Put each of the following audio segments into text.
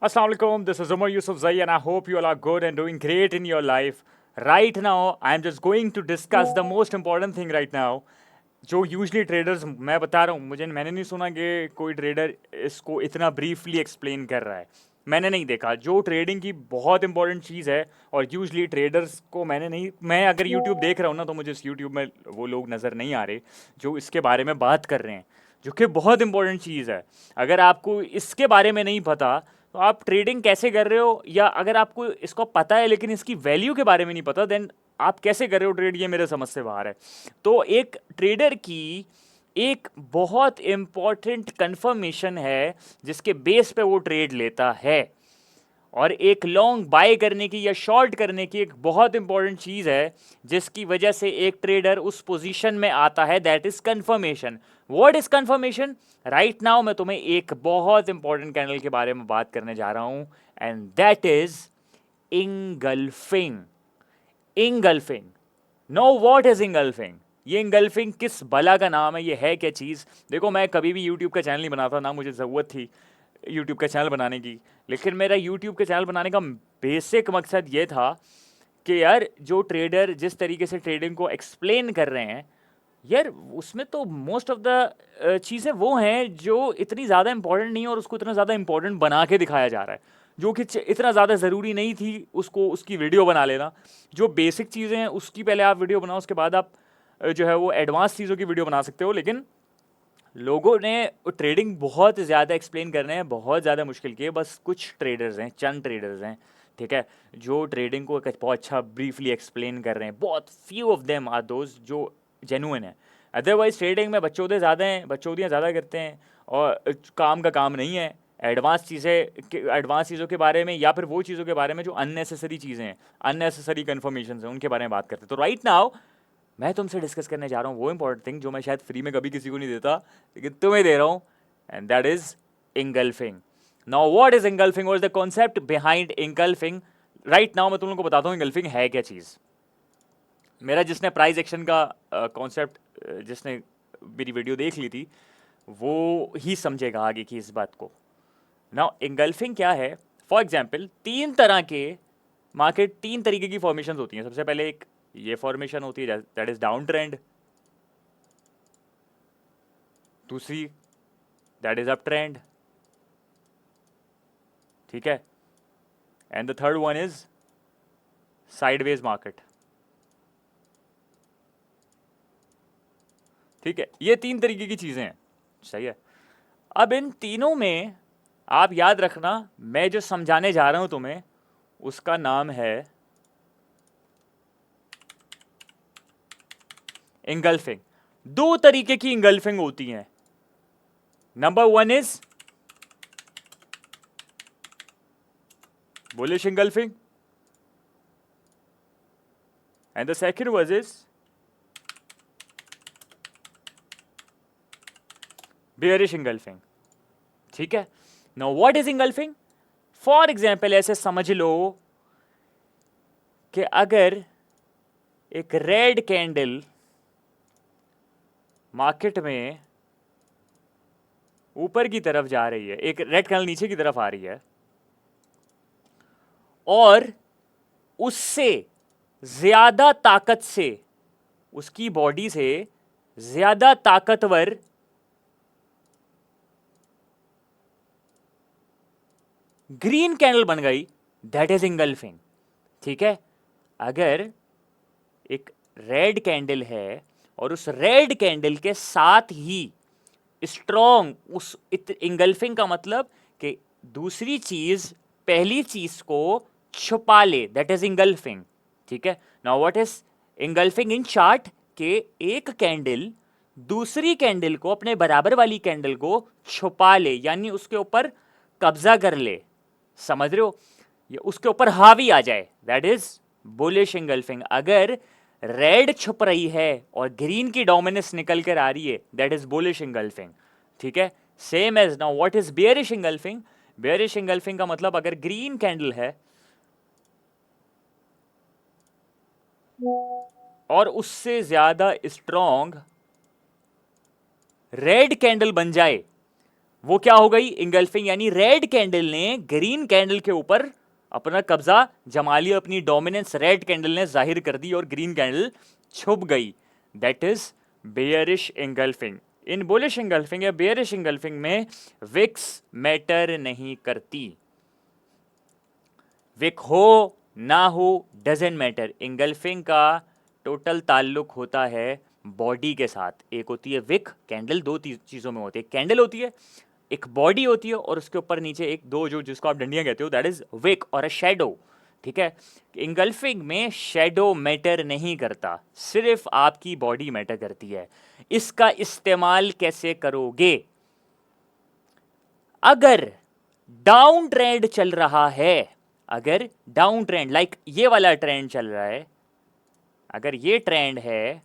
Assalamu alaikum, this is Umar Yusuf Zai and I hope you all are good and doing great in your life. Right now, I am just going to discuss the most important thing right now. जो usually traders मैं बता रहा हूँ मैंने नहीं सुना कि कोई ट्रेडर इसको इतना ब्रीफली एक्सप्लेन कर रहा है। मैंने नहीं देखा जो ट्रेडिंग की बहुत इंपॉर्टेंट चीज़ है और यूजली ट्रेडर्स को मैंने नहीं, मैं अगर यूट्यूब देख रहा हूँ ना तो मुझे इस यूट्यूब में वो लोग नज़र नहीं आ रहे जो इसके बारे में बात कर रहे हैं, जो कि बहुत इंपॉर्टेंट चीज़ है। अगर आपको इसके बारे में नहीं पता तो आप ट्रेडिंग कैसे कर रहे हो, या अगर आपको इसको पता है लेकिन इसकी वैल्यू के बारे में नहीं पता, देन आप कैसे कर रहे हो ट्रेड, ये मेरे समझ से बाहर है। तो एक ट्रेडर की एक बहुत इंपॉर्टेंट कंफर्मेशन है जिसके बेस पे वो ट्रेड लेता है, और एक लॉन्ग बाय करने की या शॉर्ट करने की एक बहुत इंपॉर्टेंट चीज है जिसकी वजह से एक ट्रेडर उस पोजीशन में आता है, that is confirmation. What is confirmation? Right now मैं तुम्हें एक बहुत इंपॉर्टेंट कैंडल के बारे में बात करने जा रहा हूं, and that is engulfing. Engulfing. No, what is engulfing? ये इंगल्फिंग किस बला का नाम है, ये है क्या चीज़? देखो, मैं कभी भी यूट्यूब का चैनल नहीं बनाता, ना मुझे ज़रूरत थी यूट्यूब का चैनल बनाने की। लेकिन मेरा यूट्यूब के चैनल बनाने का बेसिक मकसद ये था कि यार जो ट्रेडर जिस तरीके से ट्रेडिंग को एक्सप्लेन कर रहे हैं, यार उसमें तो मोस्ट ऑफ द चीज़ें वो हैं जो इतनी ज़्यादा इंपॉर्टेंट नहीं है और उसको इतना ज़्यादा इंपॉर्टेंट बना के दिखाया जा रहा है, जो कि इतना ज़्यादा ज़रूरी नहीं थी उसको उसकी वीडियो बना लेना। जो बेसिक चीज़ें हैं उसकी पहले आप वीडियो बनाओ, उसके बाद आप जो है वो एडवांस चीज़ों की वीडियो बना सकते हो। लेकिन लोगों ने ट्रेडिंग बहुत ज़्यादा एक्सप्लेन करने हैं, बहुत ज़्यादा मुश्किल किए। बस कुछ ट्रेडर्स हैं, चंद ट्रेडर्स हैं, ठीक है, जो ट्रेडिंग को एक बहुत अच्छा ब्रीफली एक्सप्लेन कर रहे हैं। बहुत few of them are those जो जेन्युइन है। अदरवाइज ट्रेडिंग में बच्चोदे ज़्यादा हैं, बच्चोदियाँ ज़्यादा करते हैं और काम का काम नहीं है। एडवांस चीज़ों के बारे में या फिर वो चीज़ों के बारे में जो अननेसेसरी चीज़ें हैं, अननेसेसरी कन्फर्मेशन हैं, उनके बारे में बात करते हैं। तो राइट नाउ मैं तुमसे डिस्कस करने जा रहा हूँ वो इंपॉर्टेंट थिंग जो मैं शायद फ्री में कभी किसी को नहीं देता, लेकिन तुम्हें दे रहा हूँ, and that is engulfing. Now what is engulfing, what is the concept behind engulfing? Right now मैं तुम लोगों को बताता हूँ इंगल्फिंग है क्या चीज़। मेरा जिसने प्राइस एक्शन का कॉन्सेप्ट जिसने मेरी वीडियो देख ली थी वो ही समझेगा आगे की इस बात को। नाउ इंगल्फिंग क्या है? फॉर एग्जाम्पल, तीन तरीके की फॉर्मेशन होती हैं। सबसे पहले एक ये फॉर्मेशन होती है, दैट इज डाउन ट्रेंड। दूसरी, दैट इज अप ट्रेंड, ठीक है, and the third one is sideways market. ठीक है, ये तीन तरीके की चीजें हैं, सही है। अब इन तीनों में आप याद रखना, मैं जो समझाने जा रहा हूं तुम्हें उसका नाम है इंगल्फिंग। दो तरीके की इंगल्फिंग होती हैं। Number one is bullish engulfing and the second one is bearish engulfing, ठीक है। Now what is engulfing? For example ऐसे समझ लो कि अगर एक रेड कैंडल मार्केट में ऊपर की तरफ जा रही है, एक रेड कैंडल नीचे की तरफ आ रही है, और उससे ज्यादा ताकत से, उसकी बॉडी से ज्यादा ताकतवर ग्रीन कैंडल बन गई, दैट इज इंगल्फिंग, ठीक है। अगर एक रेड कैंडल है और उस रेड कैंडल के साथ ही स्ट्रॉन्ग उस इंगल्फिंग का मतलब कि दूसरी चीज पहली चीज को छुपा ले, दैट इज इंगल्फिंग, ठीक है। Now what is engulfing in chart? के एक कैंडल दूसरी कैंडल को, अपने बराबर वाली कैंडल को छुपा ले, यानी उसके ऊपर कब्जा कर ले, समझ रहे हो, ये उसके ऊपर हावी आ जाए, दैट इज बुलिश इंगल्फिंग। अगर रेड छुप रही है और ग्रीन की डोमिनेंस निकल कर आ रही है, दैट इज बुलिश इंगल्फिंग, ठीक है। Same as now what is bearish engulfing? Bearish engulfing का मतलब अगर ग्रीन कैंडल है और उससे ज्यादा स्ट्रॉन्ग रेड कैंडल बन जाए, वो क्या हो गई, इंगल्फिंग, यानी रेड कैंडल ने ग्रीन कैंडल के ऊपर अपना कब्जा जमा लिया, अपनी डोमिनेंस रेड कैंडल ने जाहिर कर दी और ग्रीन कैंडल छुप गई। That is bearish engulfing. In bullish engulfing या बेयरिश इंगल्फिंग में विक्स मैटर नहीं करती। विक हो ना हो डजेंट मैटर। इंगल्फिंग का टोटल ताल्लुक होता है बॉडी के साथ। एक होती है विक, कैंडल दो चीज़ों में होती है, कैंडल होती है, एक बॉडी होती है, और उसके ऊपर नीचे एक दो जो जिसको आप डंडियां कहते हो, दैट इज विक और अ शेडो। ठीक है, इंगल्फिंग में शेडो मैटर नहीं करता, सिर्फ आपकी बॉडी मैटर करती है। इसका इस्तेमाल कैसे करोगे? अगर डाउन ट्रेंड चल रहा है, अगर डाउन ट्रेंड लाइक ये वाला ट्रेंड चल रहा है, अगर ये ट्रेंड है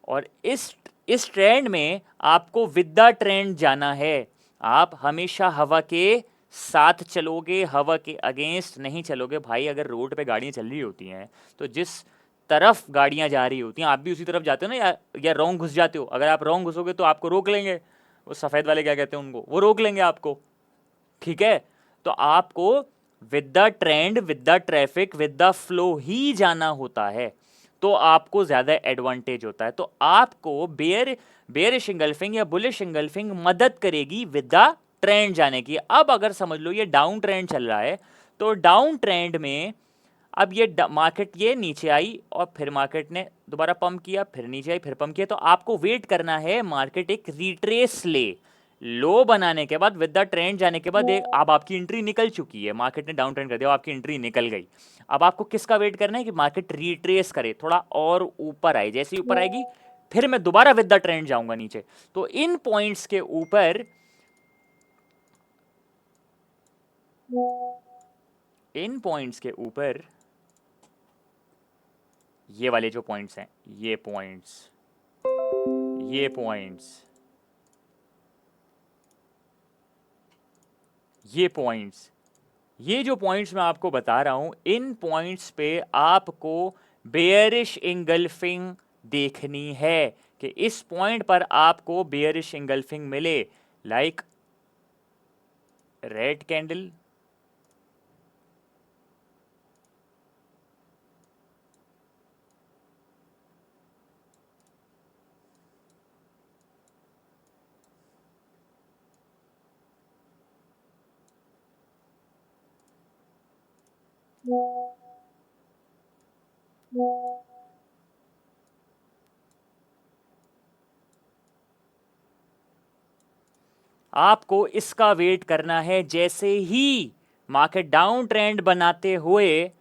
और इस ट्रेंड में आपको विद द ट्रेंड जाना है, आप हमेशा हवा के साथ चलोगे, हवा के अगेंस्ट नहीं चलोगे। भाई अगर रोड पे गाड़ियां चल रही होती हैं तो जिस तरफ गाड़ियां जा रही होती हैं आप भी उसी तरफ जाते हो ना, या रॉन्ग घुस जाते हो। अगर आप रॉन्ग घुसोगे तो आपको रोक लेंगे, वो सफ़ेद वाले क्या कहते हैं उनको, वो रोक लेंगे आपको। ठीक है, तो आपको with the trend, with the traffic, with the flow ही जाना होता है, तो आपको ज्यादा एडवांटेज होता है। तो आपको बेयरिश इंगल्फिंग या बुलिश इंगल्फिंग मदद करेगी विद द ट्रेंड जाने की। अब अगर समझ लो ये डाउन ट्रेंड चल रहा है, तो डाउन ट्रेंड में अब ये मार्केट ये नीचे आई और फिर मार्केट ने दोबारा पंप किया, फिर नीचे आई, फिर पंप किया, तो आपको वेट करना है मार्केट एक रिट्रेस ले। लो बनाने के बाद विद द ट्रेंड जाने के बाद एक अब आपकी एंट्री निकल चुकी है, मार्केट ने डाउन ट्रेंड कर दिया, आपकी एंट्री निकल गई। अब आपको किसका वेट करना है कि मार्केट रिट्रेस करे, थोड़ा और ऊपर आए। जैसे ही ऊपर आएगी फिर मैं दोबारा विद द ट्रेंड जाऊंगा नीचे। तो इन पॉइंट्स के ऊपर, इन पॉइंट्स के ऊपर ये वाले जो पॉइंट्स हैं, ये पॉइंट्स, ये पॉइंट्स, ये पॉइंट्स, ये जो पॉइंट्स मैं आपको बता रहा हूं, इन पॉइंट्स पे आपको बेयरिश इंगल्फिंग देखनी है कि इस पॉइंट पर आपको बेयरिश इंगल्फिंग मिले। लाइक रेड कैंडल, आपको इसका वेट करना है। जैसे ही मार्केट डाउन ट्रेंड बनाते हुए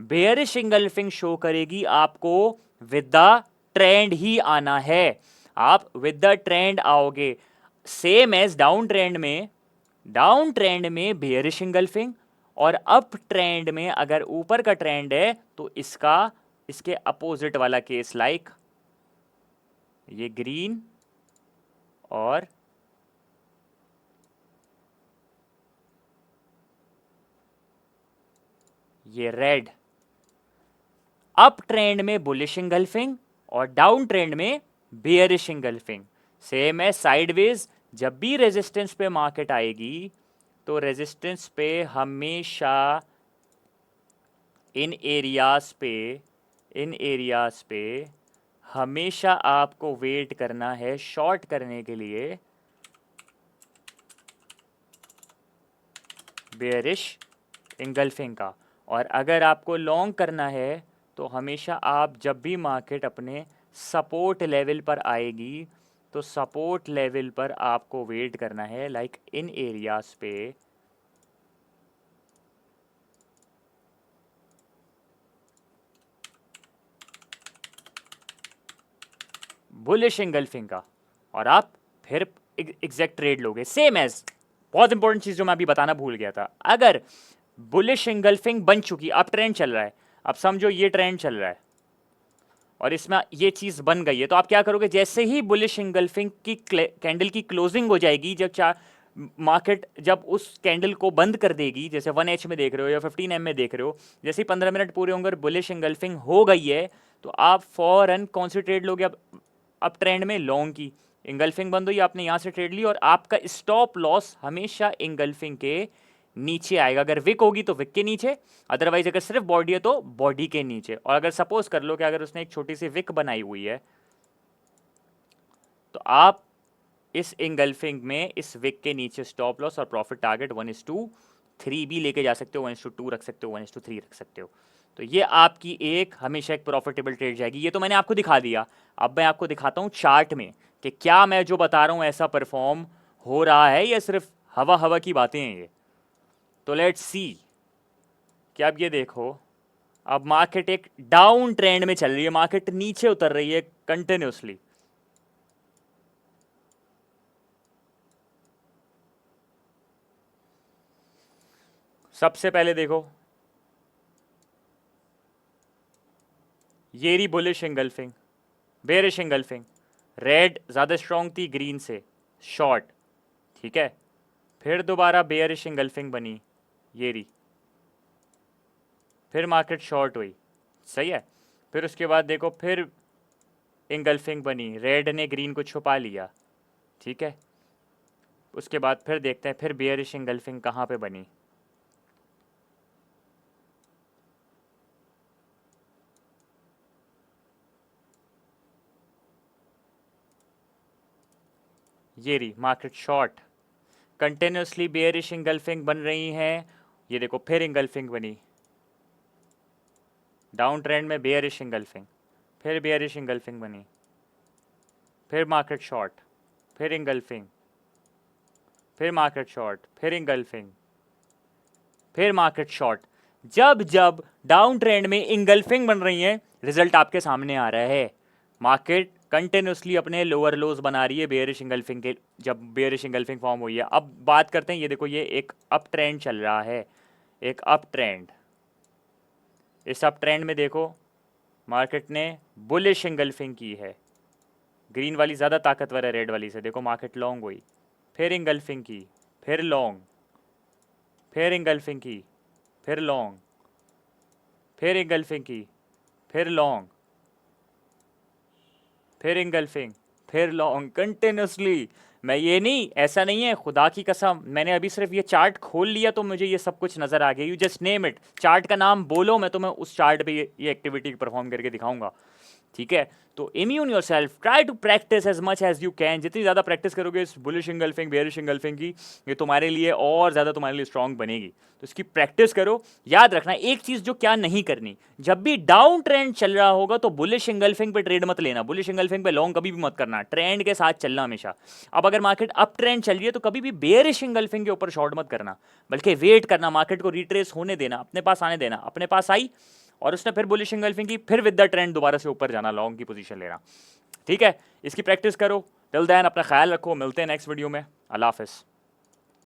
बेयरिश इंगल्फिंग शो करेगी, आपको विद द ट्रेंड ही आना है। आप विद द ट्रेंड आओगे, सेम एज डाउन ट्रेंड में। डाउन ट्रेंड में बेयरिश इंगल्फिंग, और अप ट्रेंड में अगर ऊपर का ट्रेंड है तो इसका इसके अपोजिट वाला केस, लाइक ये ग्रीन और ये रेड। अप ट्रेंड में बुलिश इंगल्फिंग और डाउन ट्रेंड में बेयरिश इंगल्फिंग। सेम है साइडवेज। जब भी रेजिस्टेंस पे मार्केट आएगी तो रेजिस्टेंस पे हमेशा इन एरियाज पे हमेशा आपको वेट करना है शॉर्ट करने के लिए बेयरिश इंगल्फिंग का। और अगर आपको लॉन्ग करना है तो हमेशा आप जब भी मार्केट अपने सपोर्ट लेवल पर आएगी तो सपोर्ट लेवल पर आपको वेट करना है, लाइक इन एरियाज पे। बुलिश इंगल्फिंग का, और आप फिर एग्जैक्ट ट्रेड लोगे। सेम एज, बहुत इंपॉर्टेंट चीज जो मैं अभी बताना भूल गया था, अगर बुलिश इंगल्फिंग बन चुकी, अब ट्रेंड चल रहा है, अब समझो ये ट्रेंड चल रहा है और इसमें ये चीज बन गई है, तो आप क्या करोगे? जैसे ही बुलिश इंगल्फिंग की कैंडल की क्लोजिंग हो जाएगी, जब मार्केट जब उस कैंडल को बंद कर देगी, जैसे 1H में देख रहे हो या 15M में देख रहे हो, जैसे ही 15 मिनट पूरे होंगे, बुलिश इंगल्फिंग हो गई है, तो आप फॉरन कौन सी ट्रेड लोगे? अब ट्रेंड में लॉन्ग की, इंगल्फिंग बंद हुई, आपने यहाँ से ट्रेड ली और आपका स्टॉप लॉस हमेशा इंगल्फिंग के नीचे आएगा। अगर विक होगी तो विक के नीचे, अदरवाइज अगर सिर्फ बॉडी है तो बॉडी के नीचे। और अगर सपोज कर लो कि अगर उसने एक छोटी सी विक बनाई हुई है तो आप इस इंगल्फिंग में इस विक के नीचे स्टॉप लॉस और प्रॉफिट टारगेट 1:3 भी लेके जा सकते हो, 1:2 रख सकते हो, 1:3 रख सकते हो। तो ये आपकी एक हमेशा एक प्रॉफिटेबल ट्रेड जाएगी। ये तो मैंने आपको दिखा दिया, अब मैं आपको दिखाता हूँ चार्ट में कि क्या मैं जो बता रहा हूँ ऐसा परफॉर्म हो रहा है या सिर्फ हवा हवा की बातें हैं ये। तो लेट्स सी कि अब ये देखो, अब मार्केट एक डाउन ट्रेंड में चल रही है, मार्केट नीचे उतर रही है कंटिन्यूसली। सबसे पहले देखो ये रही bullish engulfing, bearish engulfing, red ज़्यादा स्ट्रॉन्ग थी ग्रीन से, शॉर्ट, ठीक है। फिर दोबारा बेयरिश इंगल्फिंग बनी, ये रही, फिर मार्केट शॉर्ट हुई, सही है। फिर उसके बाद देखो फिर इंगल्फिंग बनी, रेड ने ग्रीन को छुपा लिया, ठीक है। उसके बाद फिर देखते हैं फिर बेयरिश इंगल्फिंग कहाँ पे बनी। ये रही market short, continuously bearish engulfing बन रही हैं। ये देखो फिर इंगल्फिंग बनी, डाउन ट्रेंड में बेयरिश इंगल्फिंग, फिर बेयरिश इंगल्फिंग बनी, फिर मार्केट शॉर्ट, फिर इंगल्फिंग, फिर मार्केट शॉर्ट, फिर इंगल्फिंग, फिर मार्केट शॉर्ट। जब जब डाउन ट्रेंड में इंगल्फिंग बन रही है रिजल्ट आपके सामने आ रहा है। मार्केट कंटिन्यूसली अपने लोअर लोज बना रही है बेयरिश इंगल्फिंग के, जब बेयरिश इंगल्फिंग फॉर्म हुई है। अब बात करते हैं, ये देखो ये एक अप ट्रेंड चल रहा है, एक अप ट्रेंड। इस अप ट्रेंड में देखो मार्केट ने बुलिश इंगल्फिंग की है, ग्रीन वाली ज़्यादा ताकतवर है रेड वाली से। देखो मार्केट लॉन्ग हुई, फिर इंगल्फिंग की, फिर लॉन्ग, फिर इंगल्फिंग की, फिर लॉन्ग, फिर इंगल्फिंग की, फिर लॉन्ग, फिर इंगल्फिंग, फिर लॉन्ग, कंटिन्यूसली। मैं ये नहीं, ऐसा नहीं है, खुदा की कसम, मैंने अभी सिर्फ ये चार्ट खोल लिया तो मुझे ये सब कुछ नज़र आ गया। You just name it, chart का नाम बोलो, मैं तुम्हें उस चार्ट पे ये एक्टिविटी परफॉर्म करके दिखाऊंगा, ठीक है। तो immune yourself, try to practice as much as you can. जितनी ज़्यादा प्रैक्टिस करोगे इस बुलिश इंगल्फिंग बेयरिश इंगल्फिंग की, ये तुम्हारे लिए और ज़्यादा तुम्हारे लिए स्ट्रांग बनेगी। तो इसकी प्रैक्टिस करो। याद रखना एक चीज़ जो क्या नहीं करनी, जब भी डाउन ट्रेंड चल रहा होगा तो बुलिश इंगल्फिंग पे ट्रेड मत लेना, बुलिश इंगल्फिंग पे लॉन्ग कभी भी मत करना, ट्रेंड के साथ चलना हमेशा। अब अगर मार्केट अप ट्रेंड चल रही है तो कभी भी बेयरिश इंगल्फिंग के ऊपर शॉर्ट मत करना, बल्कि वेट करना, मार्केट को रिट्रेस होने देना, अपने पास आने देना। अपने पास आई और उसने फिर बुलिश इंगल्फिंग की, फिर विद द ट्रेंड दोबारा से ऊपर जाना, लॉन्ग की पोजीशन लेना, ठीक है। इसकी प्रैक्टिस करो। टिल देन अपना ख्याल रखो, मिलते हैं नेक्स्ट वीडियो में। अल्लाह हाफिज़।